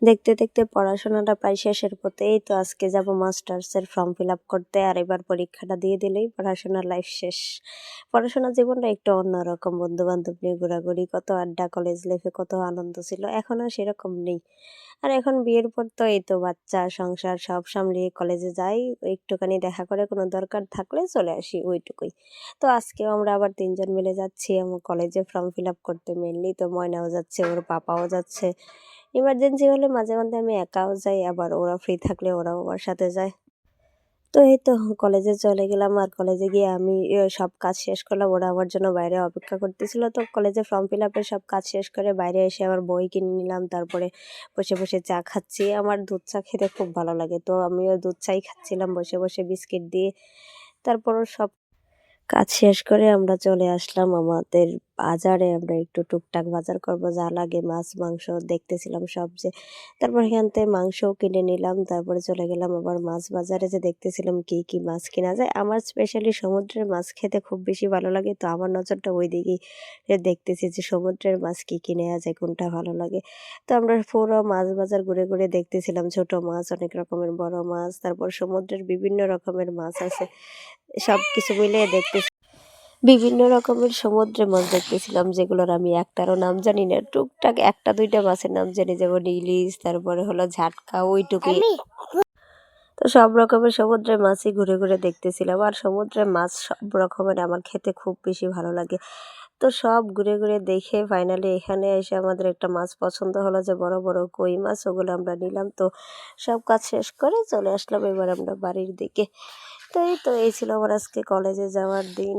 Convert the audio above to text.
দেখতে দেখতে পড়াশোনাটা প্রায় শেষের পথে। এই তো আজকে যাব মাস্টার্সের ফর্ম ফিল আপ করতে, আর এবার পরীক্ষাটা দিয়ে দিলেই পড়াশোনার লাইফ শেষ। পড়াশোনার জীবনটা একটু অন্যরকম, বন্ধু বান্ধব নিয়ে ঘোরাঘুরি, কত আড্ডা, কলেজ লাইফে কত আনন্দ ছিল, এখন আর সেরকম নেই। আর এখন বিয়ের পর তো এই তো বাচ্চা সংসার সব সামলিয়ে কলেজে যাই, একটুখানি দেখা করে কোনো দরকার থাকলে চলে আসি, ওইটুকুই। তো আজকেও আমরা আবার তিনজন মিলে যাচ্ছি আমার কলেজে ফর্ম ফিল আপ করতে। মেনলি তো ময়নাও যাচ্ছে, ওর পাপাও যাচ্ছে। ইমার্জেন্সি হলে মাঝে মাঝে আমি একাও যাই, আবার ওরা ফ্রি থাকলে ওরাও আমার সাথে যায়। তো এই তো কলেজে চলে গেলাম, আর কলেজে গিয়ে আমি সব কাজ শেষ করলাম, ওরা আমার জন্য বাইরে অপেক্ষা করতেছিল। তো কলেজে ফর্ম ফিল আপের সব কাজ শেষ করে বাইরে এসে আবার বই কিনে নিলাম, তারপরে বসে বসে চা খাচ্ছি। আমার দুধ চা খেতে খুব ভালো লাগে, তো আমিও দুধ চাই খাচ্ছিলাম বসে বসে বিস্কিট দিয়ে। তারপরও সব কাজ শেষ করে আমরা চলে আসলাম আমাদের বাজারে। আমরা একটু টুকটাক বাজার করব, যা লাগে মাছ মাংস দেখতেছিলাম সব যে। তারপর এখান থেকে মাংসও কিনে নিলাম, তারপরে চলে গেলাম আবার মাছ বাজারে, যে দেখতেছিলাম কি কি মাছ কিনা যায়। আমার স্পেশালি সমুদ্রের মাছ খেতে খুব বেশি ভালো লাগে, তো আমার নজরটা ওই দিকেই, যে দেখতেছি যে সমুদ্রের মাছ কি কি নেওয়া যায়, কোনটা ভালো লাগে। তো আমরা পুরো মাছ বাজার ঘুরে ঘুরে দেখতেছিলাম ছোট মাছ, অনেক রকমের বড় মাছ, তারপর সমুদ্রের বিভিন্ন রকমের মাছ আছে, সবকিছু মিলিয়ে দেখতেছি। বিভিন্ন রকমের সমুদ্রে মাছ দেখতেছিলাম, যেগুলোর আমি একটারও নাম জানি না। টুকটাক একটা দুইটা মাছের নাম জানি, যেমন ইলিশ, তারপরে হলো ঝাটকা, ওইটুকুই। তো সব রকমের সমুদ্রের মাছই ঘুরে ঘুরে দেখতেছিলাম। আর সমুদ্রের মাছ সব রকমের আমার খেতে খুব বেশি ভালো লাগে। তো সব ঘুরে ঘুরে দেখে ফাইনালি এখানে এসে আমাদের একটা মাছ পছন্দ হলো, যে বড় বড় কই মাছ, ওগুলো আমরা নিলাম। তো সব কাজ শেষ করে চলে আসলাম এবার আমরা বাড়ির দিকে। তো এই ছিল আমার আজকে কলেজে যাওয়ার দিন।